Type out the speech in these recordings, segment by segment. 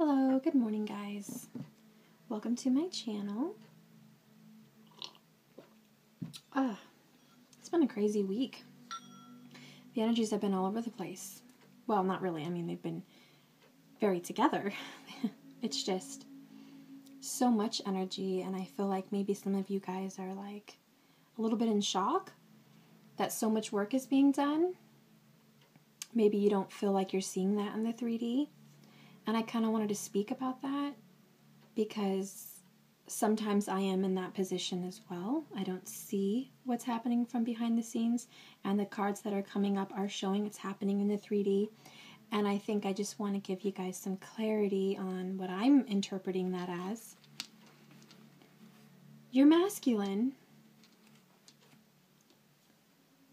Hello, good morning guys. Welcome to my channel. It's been a crazy week. The energies have been all over the place. Well, not really. I mean, they've been very together. It's just so much energy, and I feel like maybe some of you guys are like a little bit in shock that so much work is being done. Maybe you don't feel like you're seeing that in the 3D. And I kind of wanted to speak about that because sometimes I am in that position as well. I don't see what's happening from behind the scenes, and the cards that are coming up are showing it's happening in the 3D. And I think I just want to give you guys some clarity on what I'm interpreting that as. Your masculine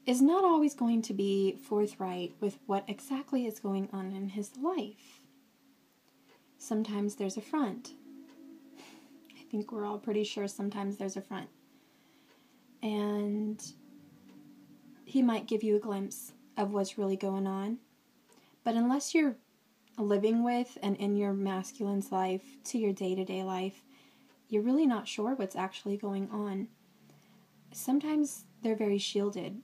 is not always going to be forthright with what exactly is going on in his life. Sometimes there's a front. I think we're all pretty sure sometimes there's a front. And he might give you a glimpse of what's really going on. But unless you're living with and in your masculine's life to your day-to-day life, you're really not sure what's actually going on. Sometimes they're very shielded.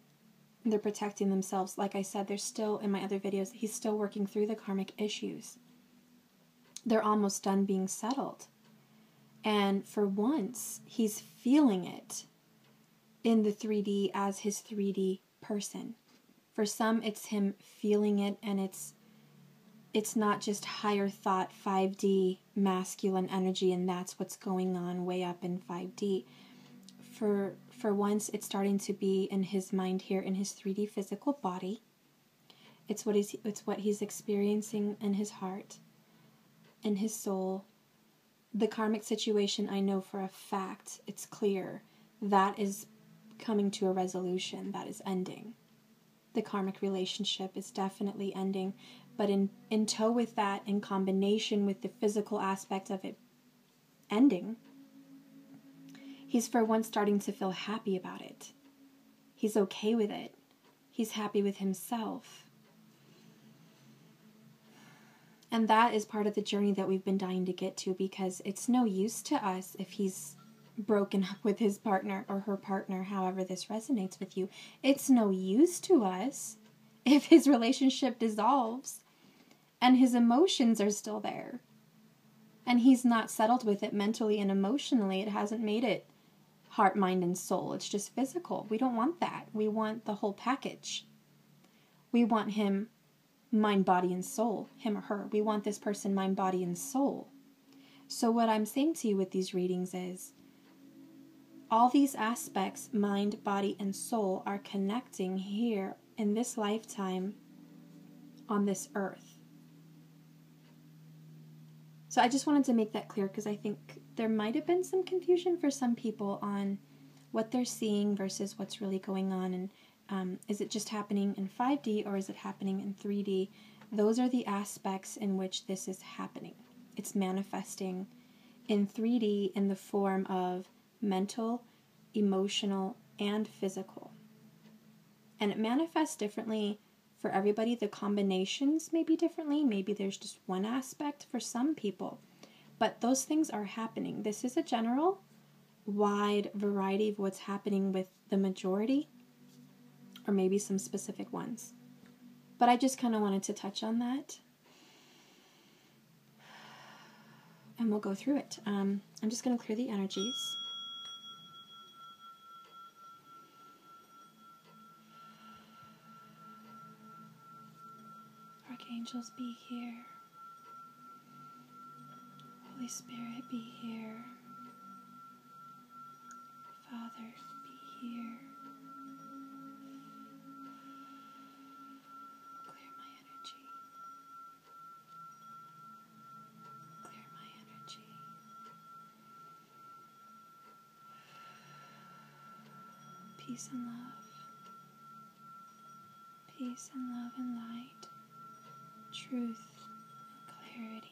They're protecting themselves. Like I said, they're still, in my other videos, he's still working through the karmic issues. They're almost done being settled. And for once, he's feeling it in the 3D as his 3D person. For some, it's him feeling it, and it's not just higher thought 5D masculine energy, and that's what's going on way up in 5D. For once, it's starting to be in his mind here in his 3D physical body. It's what he's experiencing in his heart, in his soul. The karmic situation, I know for a fact, it's clear, that is coming to a resolution, that is ending. The karmic relationship is definitely ending, but in tow with that, in combination with the physical aspect of it ending, he's for once starting to feel happy about it. He's okay with it. He's happy with himself. And that is part of the journey that we've been dying to get to, because it's no use to us if he's broken up with his partner or her partner, however this resonates with you. It's no use to us if his relationship dissolves and his emotions are still there. And he's not settled with it mentally and emotionally. It hasn't made it heart, mind, and soul. It's just physical. We don't want that. We want the whole package. We want him mind, body, and soul, him or her. We want this person mind, body, and soul. So what I'm saying to you with these readings is all these aspects, mind, body, and soul, are connecting here in this lifetime on this earth. So I just wanted to make that clear because I think there might have been some confusion for some people on what they're seeing versus what's really going on, and is it just happening in 5D or is it happening in 3D? Those are the aspects in which this is happening. It's manifesting in 3D in the form of mental, emotional, and physical. And it manifests differently for everybody. The combinations may be differently. Maybe there's just one aspect for some people. But those things are happening. This is a general, wide variety of what's happening with the majority, or maybe some specific ones. But I just kind of wanted to touch on that. And we'll go through it. I'm just going to clear the energies. Archangels, be here. Holy Spirit, be here. Father, be here. Clear my energy. Clear my energy. Peace and love. Peace and love and light. Truth and clarity.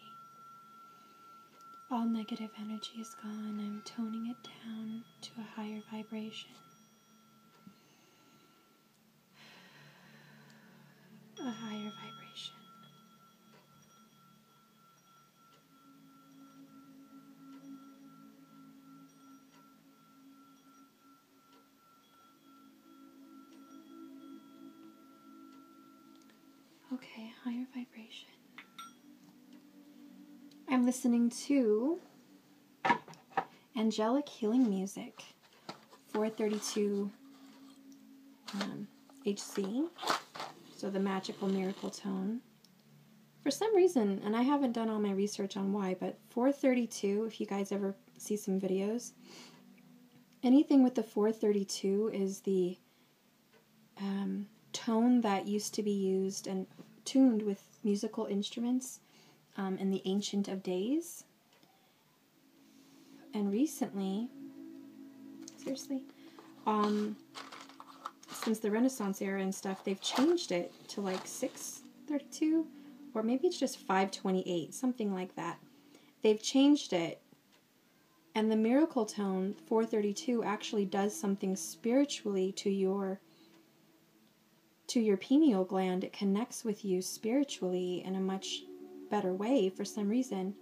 All negative energy is gone. I'm toning it down to a higher vibration. A higher vibration. Okay, higher vibration. I'm listening to angelic healing music, 432 HC, so the magical miracle tone. For some reason, and I haven't done all my research on why, but 432, if you guys ever see some videos, anything with the 432 is the tone that used to be used and tuned with musical instruments in the ancient of days. And recently, seriously, since the Renaissance era and stuff, they've changed it to like 632, or maybe it's just 528, something like that. They've changed it, and the miracle tone 432 actually does something spiritually to your pineal gland. It connects with you spiritually in a much better way for some reason.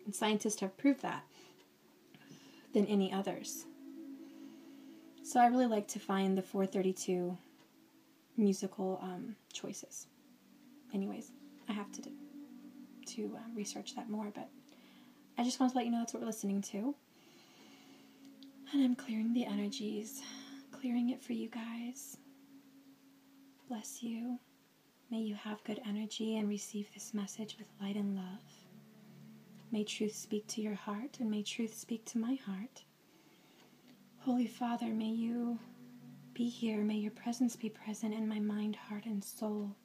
And scientists have proved that than any others. So I really like to find the 432 musical choices. Anyways, I have to research that more, but I just want to let you know that's what we're listening to. And I'm clearing the energies, clearing it for you guys. Bless you. May you have good energy and receive this message with light and love. May truth speak to your heart, and may truth speak to my heart. Holy Father, may you be here. May your presence be present in my mind, heart, and soul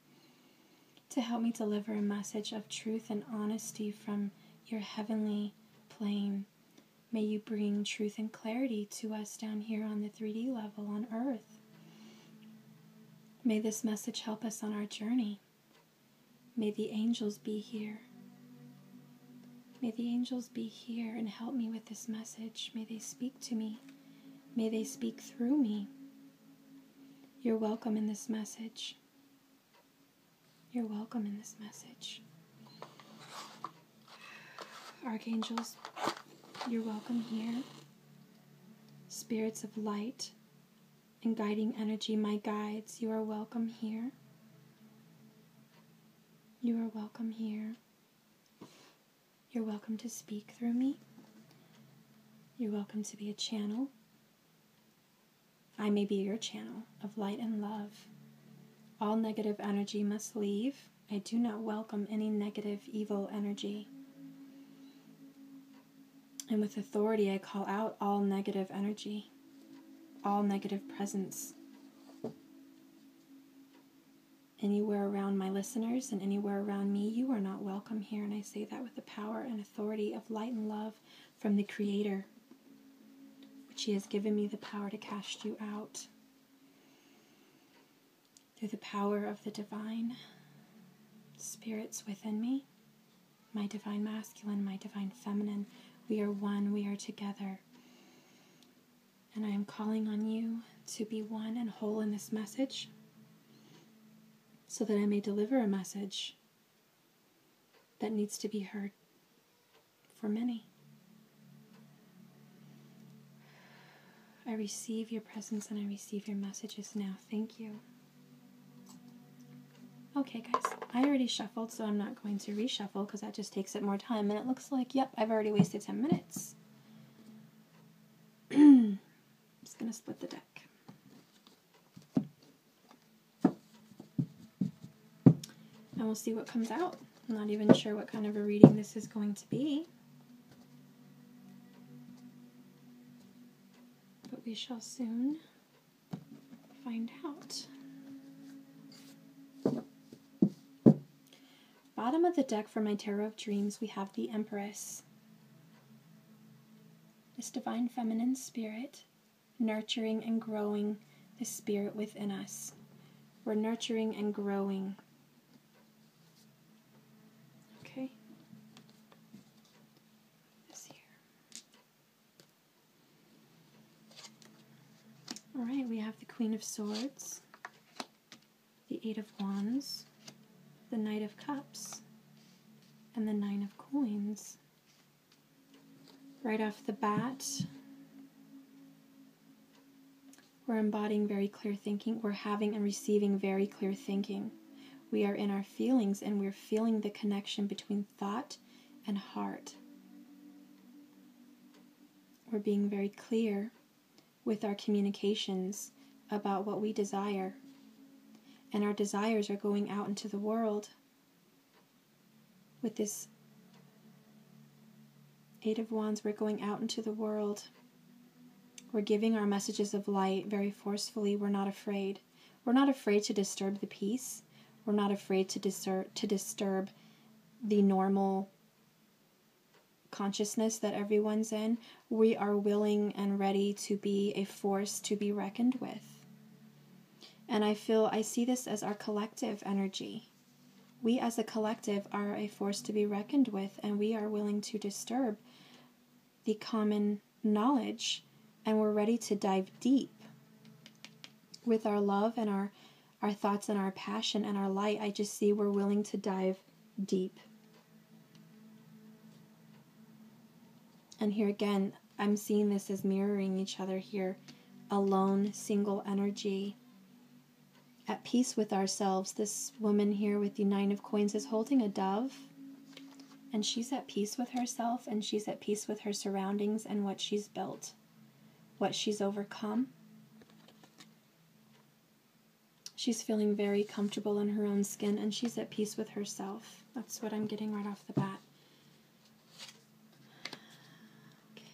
to help me deliver a message of truth and honesty from your heavenly plane. May you bring truth and clarity to us down here on the 3D level on Earth. May this message help us on our journey. May the angels be here. May the angels be here and help me with this message. May they speak to me. May they speak through me. You're welcome in this message. You're welcome in this message. Archangels, you're welcome here. Spirits of light and guiding energy, my guides, you are welcome here. You are welcome here. You're welcome to speak through me. You're welcome to be a channel. I may be your channel of light and love. All negative energy must leave. I do not welcome any negative, evil energy. And with authority, I call out all negative energy, all negative presence. Anywhere around my listeners and anywhere around me, you are not welcome here. And I say that with the power and authority of light and love from the Creator, which He has given me the power to cast you out. Through the power of the divine spirits within me, my divine masculine, my divine feminine, we are one, we are together. And I am calling on you to be one and whole in this message, so that I may deliver a message that needs to be heard for many. I receive your presence and I receive your messages now. Thank you. Okay, guys, I already shuffled, so I'm not going to reshuffle because that just takes up more time. And it looks like, yep, I've already wasted 10 minutes. I'm just going to split the deck. And we'll see what comes out. I'm not even sure what kind of a reading this is going to be. But we shall soon find out. Bottom of the deck for my Tarot of Dreams, we have the Empress. This divine feminine spirit, nurturing and growing the spirit within us. We're nurturing and growing. Okay. This here. Alright, we have the Queen of Swords, the Eight of Wands, the Knight of Cups, and the Nine of Coins. Right off the bat, we're embodying very clear thinking. We're having and receiving very clear thinking. We are in our feelings, and we're feeling the connection between thought and heart. We're being very clear with our communications about what we desire. And our desires are going out into the world. With this Eight of Wands, we're going out into the world. We're giving our messages of light very forcefully. We're not afraid. We're not afraid to disturb the peace. We're not afraid to disturb the normal consciousness that everyone's in. We are willing and ready to be a force to be reckoned with. And I see this as our collective energy. We as a collective are a force to be reckoned with, and we are willing to disturb the common knowledge, and we're ready to dive deep with our love and our thoughts and our passion and our light. I just see we're willing to dive deep. And here again, I'm seeing this as mirroring each other here. Alone, single energy. At peace with ourselves. This woman here with the Nine of Coins is holding a dove, and she's at peace with herself, and she's at peace with her surroundings and what she's built, what she's overcome. She's feeling very comfortable in her own skin, and she's at peace with herself. That's what I'm getting right off the bat. Okay.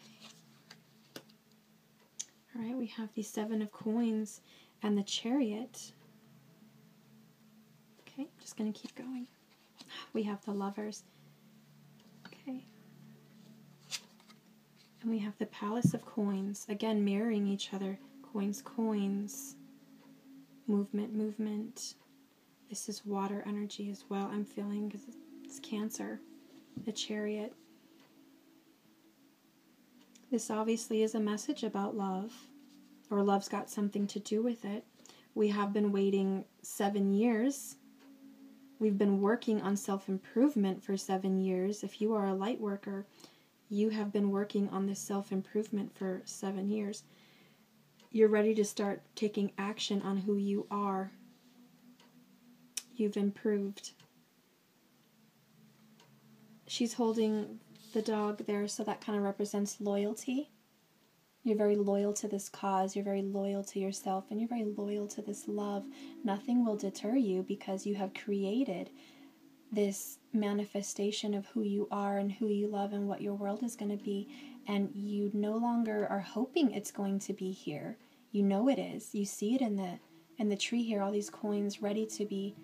All right, we have the Seven of Coins and the Chariot. Okay, I'm just going to keep going. We have the Lovers. Okay. And we have the Palace of Coins. Again, mirroring each other. Coins, coins. Movement, movement. This is water energy as well, I'm feeling, because it's Cancer. The Chariot. This obviously is a message about love, or love's got something to do with it. We have been waiting 7 years. We've been working on self-improvement for 7 years. If you are a light worker, you have been working on this self-improvement for 7 years. You're ready to start taking action on who you are. You've improved. She's holding the dog there, so that kind of represents loyalty. You're very loyal to this cause, you're very loyal to yourself, and you're very loyal to this love. Nothing will deter you because you have created this manifestation of who you are and who you love and what your world is going to be. And you no longer are hoping it's going to be here. You know it is. You see it in the tree here, all these coins ready to be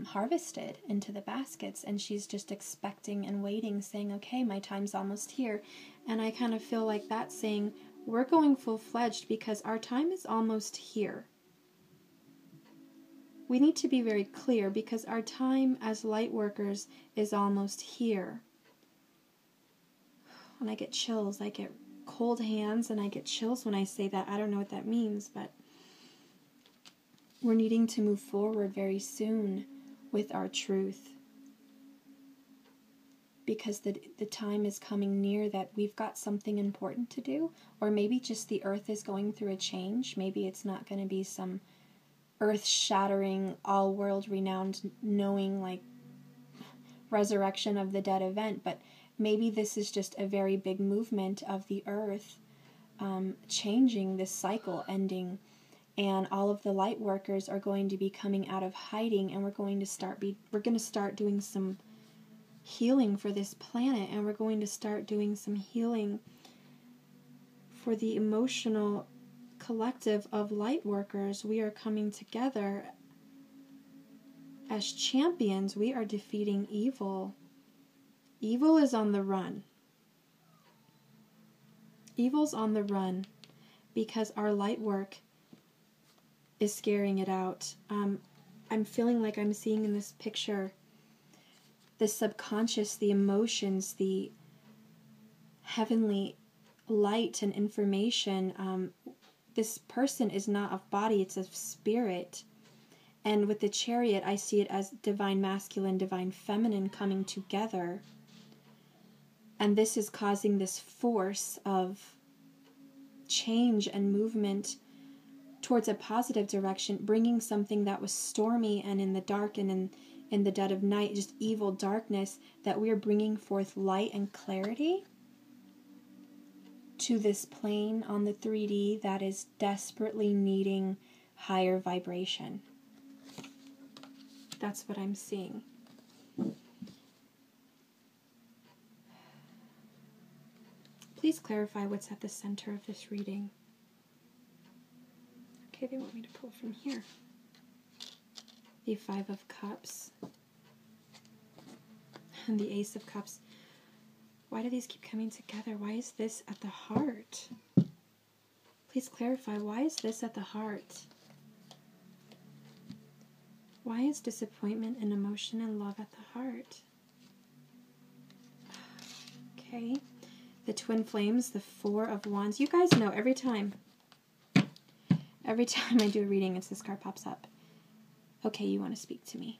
harvested into the baskets, and she's just expecting and waiting, saying, okay, my time's almost here. And I kind of feel like that's saying, we're going full-fledged because our time is almost here. We need to be very clear because our time as light workers is almost here. And I get chills, I get cold hands, and I get chills when I say that. I don't know what that means, but we're needing to move forward very soon with our truth. Because the time is coming near that we've got something important to do, or maybe just the earth is going through a change. Maybe it's not going to be some earth-shattering, all-world renowned, knowing, like, resurrection of the dead event, but maybe this is just a very big movement of the earth changing, this cycle ending, and all of the light workers are going to be coming out of hiding, and we're going to start doing some healing for this planet, and we're going to start doing some healing for the emotional collective of light workers. We are coming together as champions. We are defeating evil. Evil is on the run. Evil's on the run because our light work is scaring it out. I'm feeling like I'm seeing in this picture the subconscious, the emotions, the heavenly light and information. This person is not of body, it's of spirit. And with the Chariot, I see it as divine masculine, divine feminine coming together. And this is causing this force of change and movement towards a positive direction, bringing something that was stormy and in the dark and in the dead of night, just evil darkness, that we are bringing forth light and clarity to this plane on the 3D that is desperately needing higher vibration. That's what I'm seeing. Please clarify what's at the center of this reading. Okay, they want me to pull from here. The 5 of Cups and the Ace of Cups. Why do these keep coming together? Why is this at the heart? Please clarify, why is this at the heart? Why is disappointment and emotion and love at the heart? Okay. The Twin Flames, the 4 of Wands. You guys know every time I do a reading, it's this card pops up. Okay, you want to speak to me.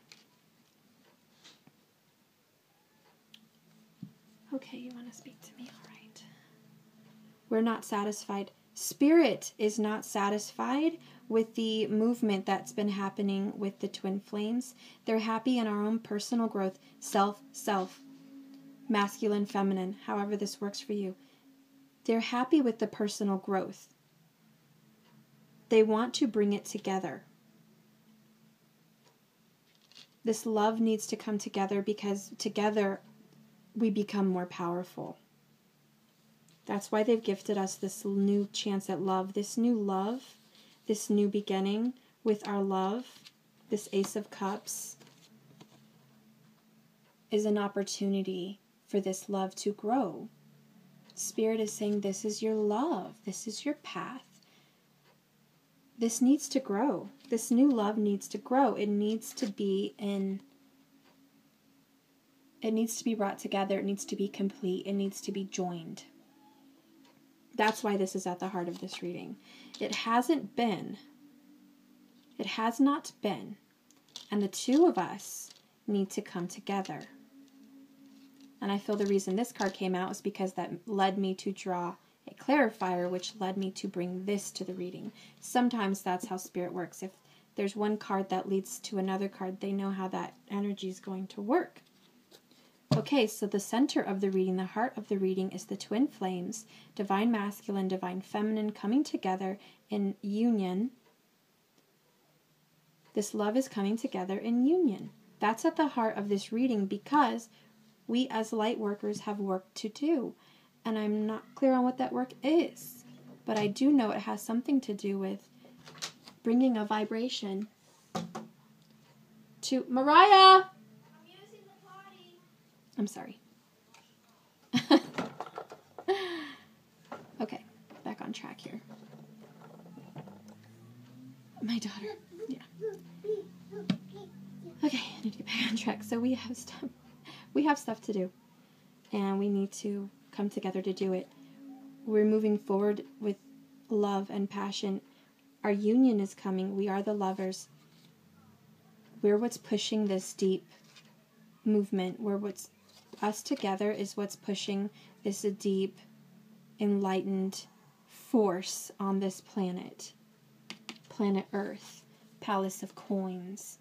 Okay, you want to speak to me. All right. We're not satisfied. Spirit is not satisfied with the movement that's been happening with the Twin Flames. They're happy in our own personal growth. Self, masculine, feminine, however this works for you. They're happy with the personal growth. They want to bring it together. This love needs to come together because together we become more powerful. That's why they've gifted us this new chance at love, this new beginning with our love. This Ace of Cups is an opportunity for this love to grow. Spirit is saying, this is your love. This is your path. This needs to grow. This new love needs to grow. It needs to be brought together. It needs to be complete. It needs to be joined. That's why this is at the heart of this reading. It hasn't been. It has not been. And the two of us need to come together. And I feel the reason this card came out is because that led me to draw a clarifier, which led me to bring this to the reading. Sometimes that's how Spirit works. If there's one card that leads to another card, they know how that energy is going to work. Okay, so the center of the reading, the heart of the reading, is the Twin Flames, Divine Masculine, Divine Feminine, coming together in union. This love is coming together in union. That's at the heart of this reading because we as light workers have work to do. And I'm not clear on what that work is. But I do know it has something to do with bringing a vibration to... Mariah! I'm using the potty. I'm sorry. Okay, back on track here. My daughter. Yeah. Okay, I need to get back on track. So we have stuff to do. And we need to come together to do it. We're moving forward with love and passion. Our union is coming. We are the lovers. We're what's pushing this deep movement. Us together is what's pushing this deep, enlightened force on this planet. Planet Earth. Palace of Coins.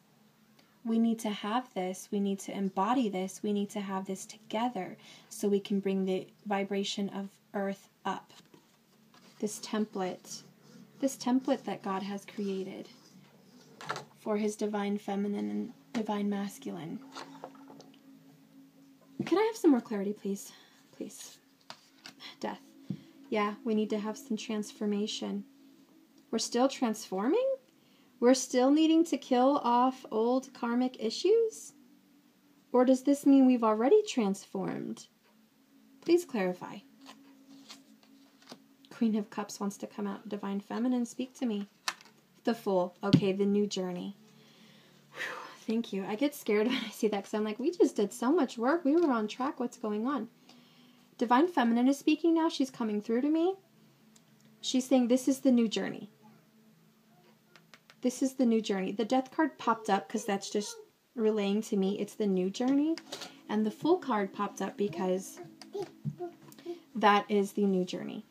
We need to have this. We need to embody this. We need to have this together so we can bring the vibration of Earth up. This template that God has created for His Divine Feminine and Divine Masculine. Can I have some more clarity, please? Please. Death. Yeah, we need to have some transformation. We're still transforming? We're still needing to kill off old karmic issues? Or does this mean we've already transformed? Please clarify. Queen of Cups wants to come out. Divine Feminine, speak to me. The Fool. Okay, the new journey. Whew, thank you. I get scared when I see that because I'm like, we just did so much work. We were on track. What's going on? Divine Feminine is speaking now. She's coming through to me. She's saying this is the new journey. This is the new journey. The Death card popped up because that's just relaying to me it's the new journey. And the Fool card popped up because that is the new journey.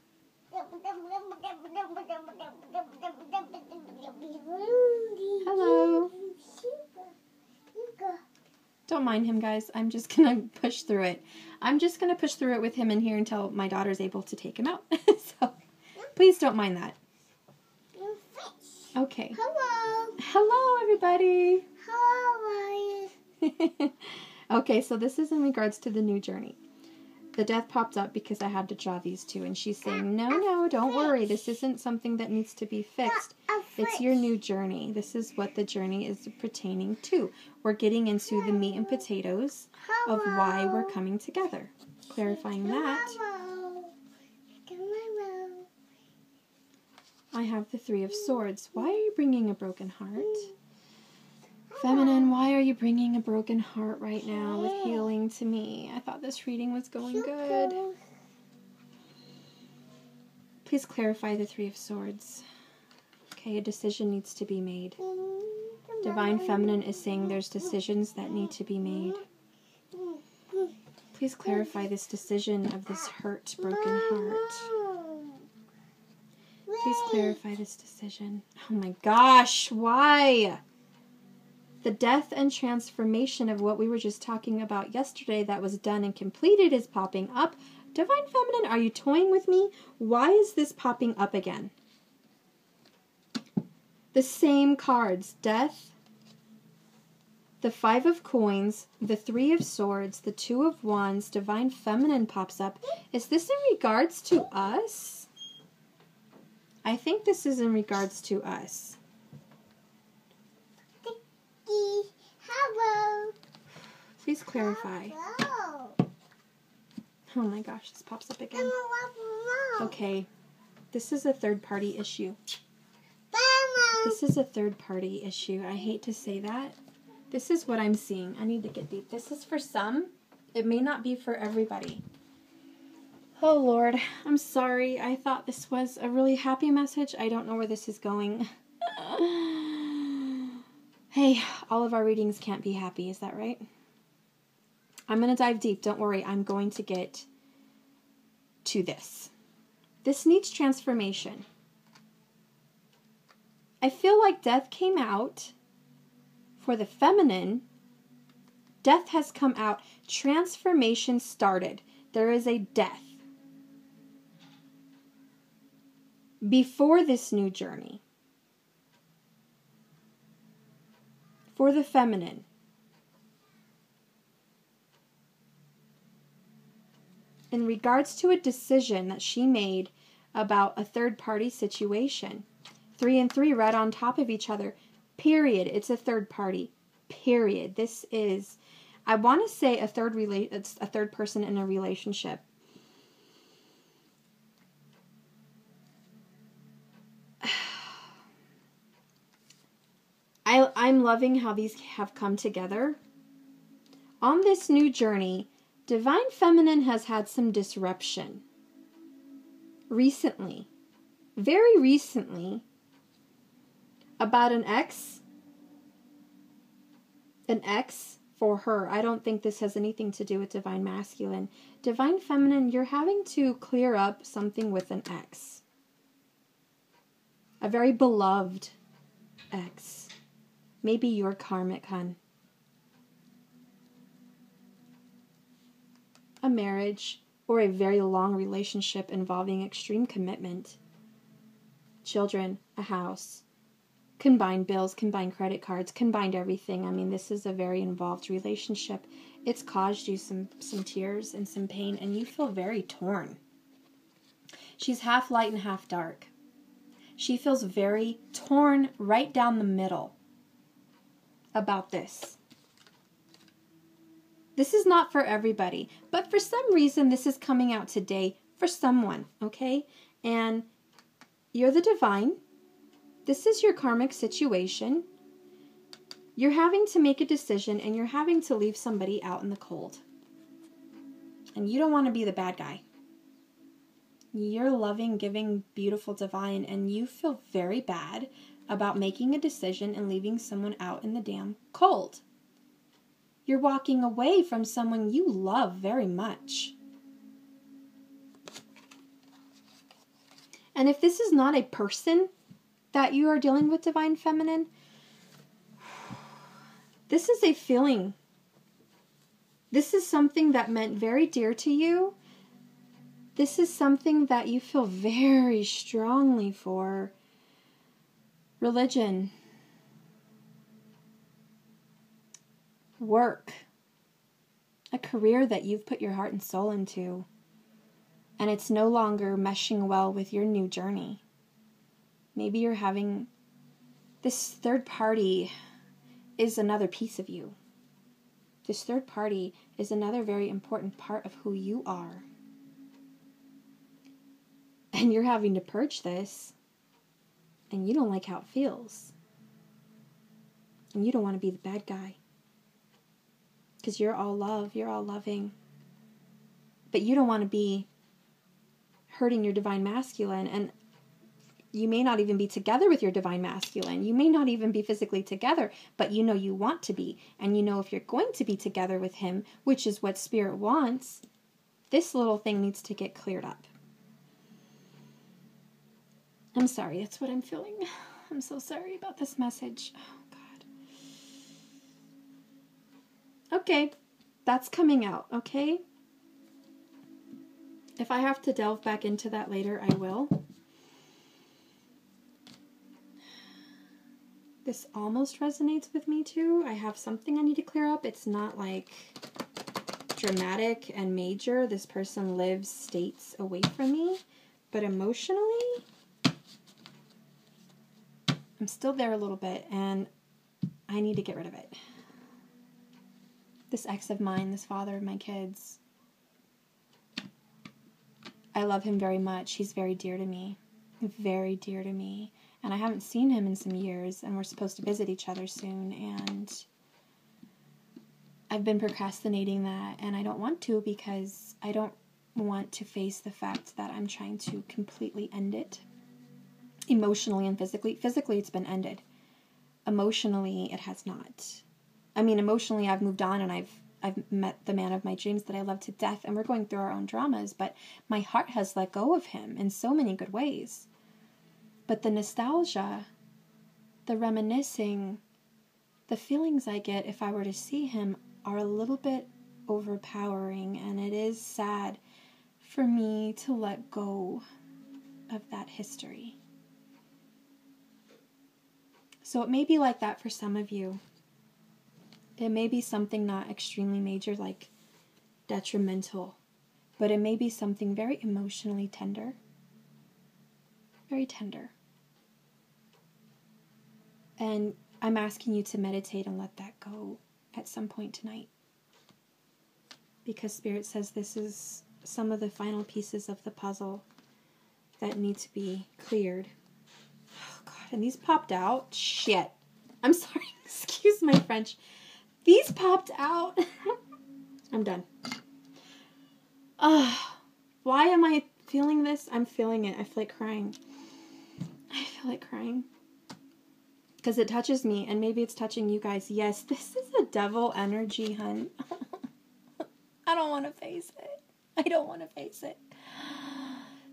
don't mind him, guys. I'm just going to push through it. I'm just going to push through it with him in here until my daughter's able to take him out. So please don't mind that. Okay. Hello. Hello, everybody. Hello. Okay, so this is in regards to the new journey. The death popped up because I had to draw these two, and she's saying, no, don't worry. This isn't something that needs to be fixed. It's your new journey. This is what the journey is pertaining to. We're getting into the meat and potatoes of why we're coming together. Clarifying that, I have the Three of Swords. Why are you bringing a broken heart? Feminine, why are you bringing a broken heart right now with healing to me? I thought this reading was going good. Please clarify the Three of Swords. Okay, a decision needs to be made. Divine Feminine is saying there's decisions that need to be made. Please clarify this decision of this hurt, broken heart. Please clarify this decision. Oh my gosh, why? The death and transformation of what we were just talking about yesterday that was done and completed is popping up. Divine Feminine, are you toying with me? Why is this popping up again? The same cards. Death, the Five of Coins, the Three of Swords, the Two of Wands, Divine Feminine pops up. Is this in regards to us? I think this is in regards to us. Hello. Please clarify. Hello. Oh my gosh, this pops up again. Okay, this is a third-party issue. This is a third-party issue. I hate to say that. This is what I'm seeing. I need to get deep. This is for some. It may not be for everybody. Oh, Lord. I'm sorry. I thought this was a really happy message. I don't know where this is going. Hey, all of our readings can't be happy. Is that right? I'm going to dive deep. Don't worry. I'm going to get to this. This needs transformation. I feel like death came out for the feminine. Death has come out. Transformation started. There is a death before this new journey. For the feminine. In regards to a decision that she made about a third-party situation. 3 and 3 right on top of each other. Period. It's a third party. Period. This is, I want to say it's a third person in a relationship. I'm loving how these have come together. On this new journey, Divine Feminine has had some disruption. Recently. Very recently. About an ex. An ex for her. I don't think this has anything to do with Divine Masculine. Divine Feminine, you're having to clear up something with an ex. A very beloved ex. Maybe your karmic, hun. A marriage or a very long relationship involving extreme commitment. Children, a house. Combined bills, combined credit cards, combined everything. I mean, this is a very involved relationship. It's caused you some tears and some pain, and you feel very torn. She's half light and half dark. She feels very torn right down the middle about this. This is not for everybody, but for some reason this is coming out today for someone, okay? And you're the divine. This is your karmic situation. You're having to make a decision and you're having to leave somebody out in the cold. And you don't want to be the bad guy. You're loving, giving, beautiful, divine, and you feel very bad about making a decision and leaving someone out in the damn cold. You're walking away from someone you love very much. And if this is not a person that you are dealing with, Divine Feminine, this is a feeling. This is something that meant very dear to you. This is something that you feel very strongly for. Religion. Work. A career that you've put your heart and soul into. And it's no longer meshing well with your new journey. Maybe you're having... This third party is another piece of you. This third party is another very important part of who you are. And you're having to purge this. And you don't like how it feels. And you don't want to be the bad guy. Because you're all love. You're all loving. But you don't want to be hurting your divine masculine. And you may not even be together with your divine masculine. You may not even be physically together. But you know you want to be. And you know if you're going to be together with him, which is what Spirit wants, this little thing needs to get cleared up. I'm sorry, that's what I'm feeling. I'm so sorry about this message. Oh, God. Okay, that's coming out, okay? If I have to delve back into that later, I will. This almost resonates with me, too. I have something I need to clear up. It's not, like, dramatic and major. This person lives states away from me. But emotionally... I'm still there a little bit, and I need to get rid of it. This ex of mine, this father of my kids, I love him very much. He's very dear to me. Very dear to me. And I haven't seen him in some years, and we're supposed to visit each other soon, and I've been procrastinating that, and I don't want to because I don't want to face the fact that I'm trying to completely end it. Emotionally and physically. Physically, it's been ended. Emotionally, it has not. I mean, emotionally, I've moved on and I've met the man of my dreams that I love to death, and we're going through our own dramas, but my heart has let go of him in so many good ways. But the nostalgia, the reminiscing, the feelings I get if I were to see him are a little bit overpowering, and it is sad for me to let go of that history. So it may be like that for some of you. It may be something not extremely major, like detrimental, but it may be something very emotionally tender. Very tender. And I'm asking you to meditate and let that go at some point tonight. Because Spirit says this is some of the final pieces of the puzzle that need to be cleared. And these popped out. Shit. I'm sorry. Excuse my French. These popped out. I'm done. Why am I feeling this? I'm feeling it. I feel like crying. I feel like crying. Because it touches me, and maybe it's touching you guys. Yes, this is a devil energy, hun. I don't want to face it. I don't want to face it.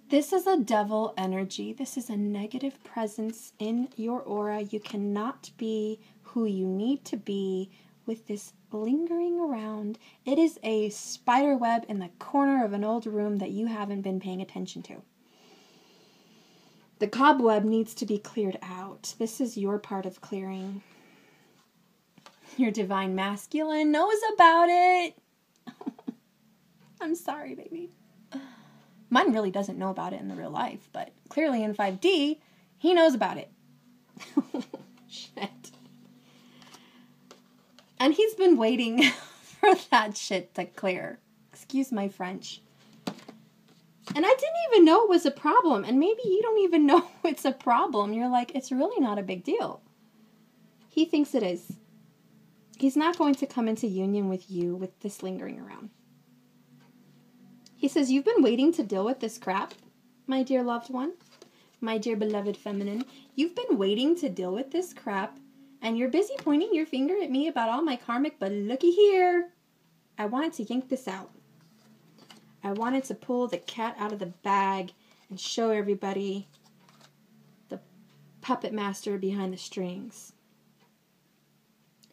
This is a devil energy. This is a negative presence in your aura. You cannot be who you need to be with this lingering around. It is a spider web in the corner of an old room that you haven't been paying attention to. The cobweb needs to be cleared out. This is your part of clearing. Your divine masculine knows about it. I'm sorry, baby. Mine really doesn't know about it in the real life, but clearly in 5D, he knows about it. Shit. And he's been waiting for that shit to clear. Excuse my French. And I didn't even know it was a problem. And maybe you don't even know it's a problem. You're like, it's really not a big deal. He thinks it is. He's not going to come into union with you with this lingering around. He says, you've been waiting to deal with this crap, my dear loved one, my dear beloved feminine. You've been waiting to deal with this crap, and you're busy pointing your finger at me about all my karmic, but looky here. I wanted to yank this out. I wanted to pull the cat out of the bag and show everybody the puppet master behind the strings.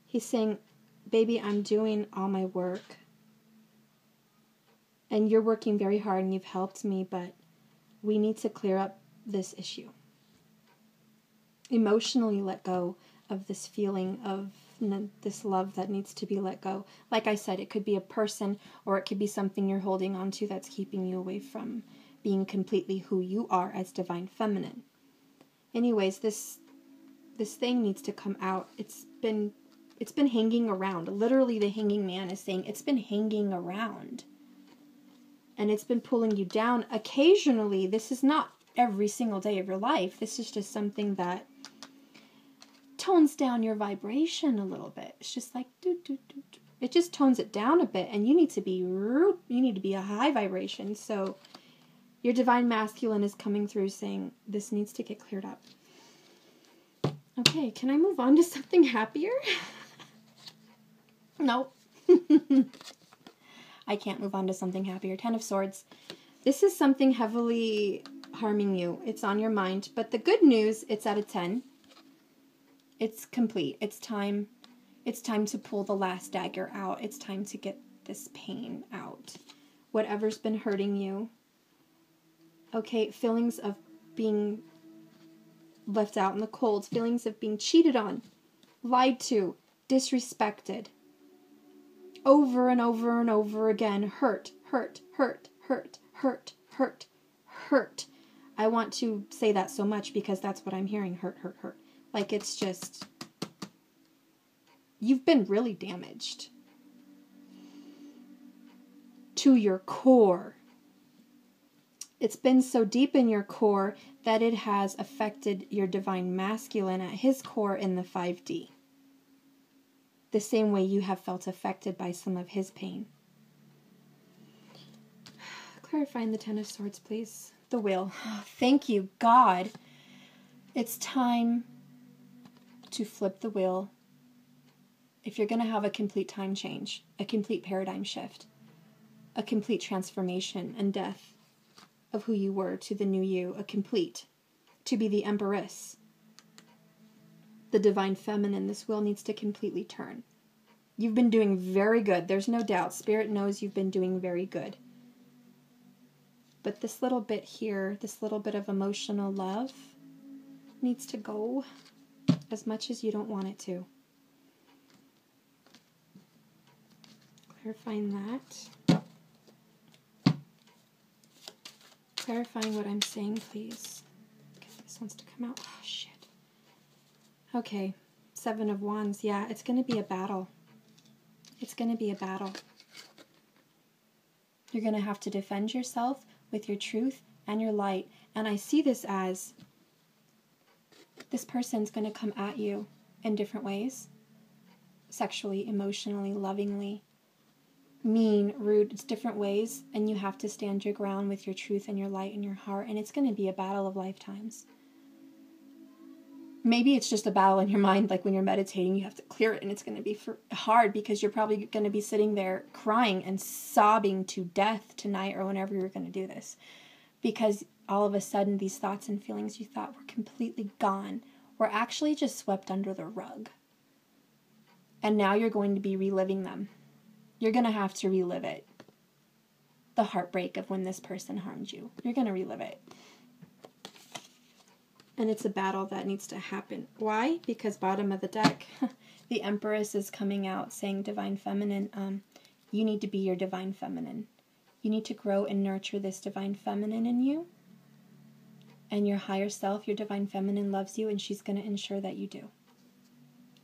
He's saying, baby, I'm doing all my work. And you're working very hard and you've helped me, but we need to clear up this issue. Emotionally let go of this feeling of this love that needs to be let go. Like I said, it could be a person or it could be something you're holding on to that's keeping you away from being completely who you are as Divine Feminine. Anyways, this thing needs to come out. It's been hanging around. Literally, the hanging man is saying it's been hanging around. And it's been pulling you down. Occasionally, this is not every single day of your life. This is just something that tones down your vibration a little bit. It's just like do do do do. It just tones it down a bit, and you need to be a high vibration. So your Divine Masculine is coming through saying this needs to get cleared up. Okay, can I move on to something happier? Nope. I can't move on to something happier. 10 of Swords. This is something heavily harming you. It's on your mind. But the good news, it's at a 10. It's complete. It's time. It's time to pull the last dagger out. It's time to get this pain out. Whatever's been hurting you. Okay, feelings of being left out in the cold. Feelings of being cheated on, lied to, disrespected. Over and over and over again. Hurt, hurt, hurt, hurt, hurt, hurt, hurt. I want to say that so much because that's what I'm hearing. Hurt, hurt, hurt. Like it's just, you've been really damaged. To your core. It's been so deep in your core that it has affected your Divine Masculine at his core in the 5D. The same way you have felt affected by some of his pain. Clarifying the 10 of Swords, please. The Wheel. Thank you, God. It's time to flip the wheel. If you're going to have a complete time change, a complete paradigm shift, a complete transformation and death of who you were to the new you, to be the Empress, the Divine Feminine, this wheel needs to completely turn. You've been doing very good. There's no doubt. Spirit knows you've been doing very good. But this little bit here, this little bit of emotional love needs to go as much as you don't want it to. Clarifying that. Clarifying what I'm saying, please. Okay, this wants to come out. Oh, shit. Okay, 7 of Wands. Yeah, it's going to be a battle. It's going to be a battle. You're going to have to defend yourself with your truth and your light. And I see this as this person's going to come at you in different ways. Sexually, emotionally, lovingly, mean, rude. It's different ways. And you have to stand your ground with your truth and your light and your heart. And it's going to be a battle of lifetimes. Maybe it's just a battle in your mind, like when you're meditating, you have to clear it, and it's going to be hard because you're probably going to be sitting there crying and sobbing to death tonight or whenever you're going to do this. Because all of a sudden, these thoughts and feelings you thought were completely gone were actually just swept under the rug. And now you're going to be reliving them. You're going to have to relive it. The heartbreak of when this person harmed you. You're going to relive it. And it's a battle that needs to happen. Why? Because bottom of the deck, the Empress is coming out saying, Divine Feminine, you need to be your Divine Feminine. You need to grow and nurture this Divine Feminine in you. And your higher self, your Divine Feminine, loves you, and she's going to ensure that you do.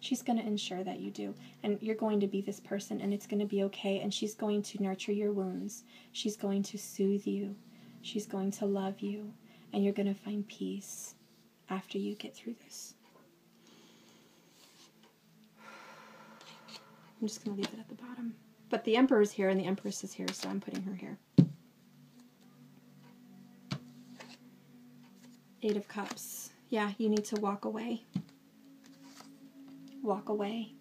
She's going to ensure that you do. And you're going to be this person, and it's going to be okay. And she's going to nurture your wounds. She's going to soothe you. She's going to love you. And you're going to find peace after you get through this. I'm just going to leave it at the bottom. But the Emperor is here and the Empress is here, so I'm putting her here. 8 of Cups. Yeah, you need to walk away. Walk away.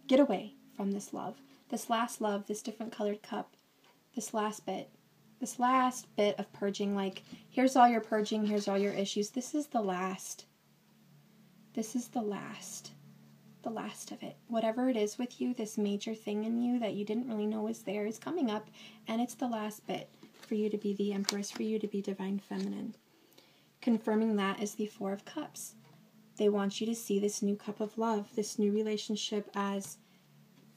Get away from this love. This last love, this different colored cup. This last bit of purging, like, here's all your purging, here's all your issues. This is the last. This is the last. The last of it. Whatever it is with you, this major thing in you that you didn't really know was there is coming up, and it's the last bit for you to be the Empress, for you to be Divine Feminine. Confirming that is the Four of Cups. They want you to see this new cup of love, this new relationship as,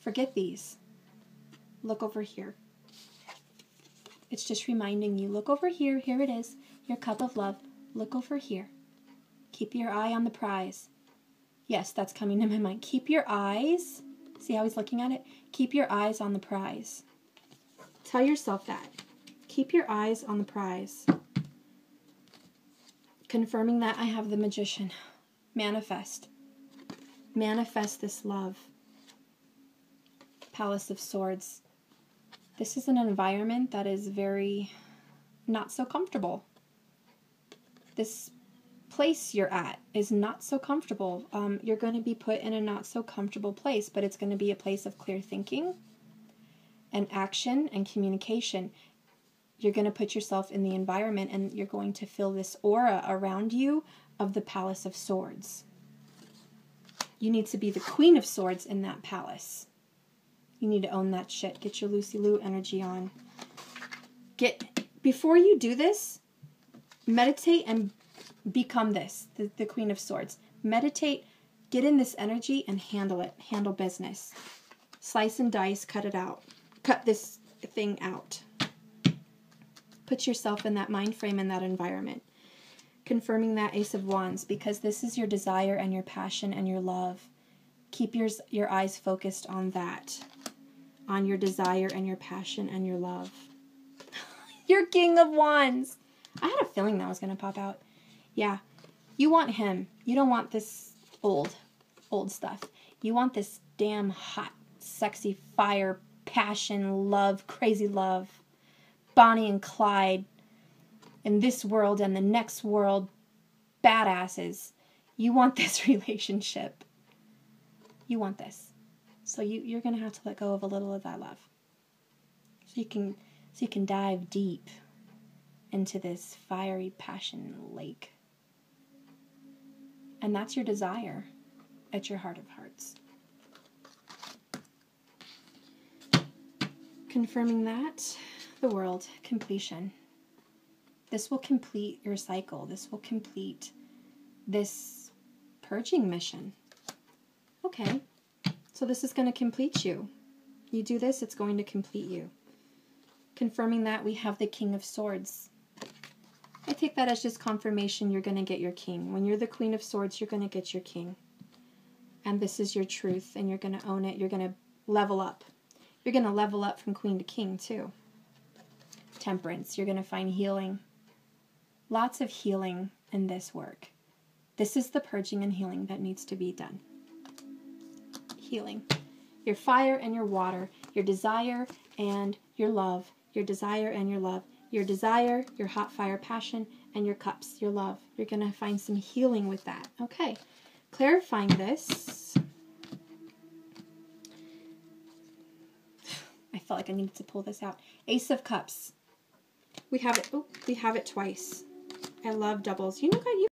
forget these. Look over here. It's just reminding you, look over here, here it is, your cup of love. Look over here. Keep your eye on the prize. Yes, that's coming to my mind. Keep your eyes, see how he's looking at it? Keep your eyes on the prize. Tell yourself that. Keep your eyes on the prize. Confirming that, I have the Magician. Manifest. Manifest this love. Palace of Swords. This is an environment that is very not so comfortable. This place you're at is not so comfortable. You're going to be put in a not so comfortable place, but it's going to be a place of clear thinking and action and communication. You're going to put yourself in the environment and you're going to feel this aura around you of the Palace of Swords. You need to be the Queen of Swords in that palace. You need to own that shit. Get your Lucy Lou energy on. Before you do this, meditate and become this, the Queen of Swords. Meditate, get in this energy and handle it. Handle business. Slice and dice, cut it out. Cut this thing out. Put yourself in that mind frame, in that environment. Confirming that Ace of Wands, because this is your desire and your passion and your love. Keep your eyes focused on that. On your desire and your passion and your love. Your King of Wands. I had a feeling that was going to pop out. Yeah, you want him. You don't want this old stuff. You want this damn hot, sexy fire, passion, love, crazy love. Bonnie and Clyde. In this world and the next world, badasses. You want this relationship. You want this. So you're going to have to let go of a little of that love. So you can dive deep into this fiery passion lake. And that's your desire at your heart of hearts. Confirming that, the World, completion. This will complete your cycle. This will complete this purging mission. Okay, so this is going to complete you. You do this, it's going to complete you. Confirming that, we have the King of Swords. I take that as just confirmation you're going to get your king. When you're the Queen of Swords, you're going to get your king. And this is your truth, and you're going to own it. You're going to level up. You're going to level up from queen to king, too. Temperance. You're going to find healing. Lots of healing in this work. This is the purging and healing that needs to be done. Healing. Your fire and your water. Your desire and your love. Your desire and your love. Your desire, your hot fire passion, and your cups, your love. You're going to find some healing with that. Okay. Clarifying this. I felt like I needed to pull this out. Ace of Cups. We have it. Oh, we have it twice. I love doubles. You know what?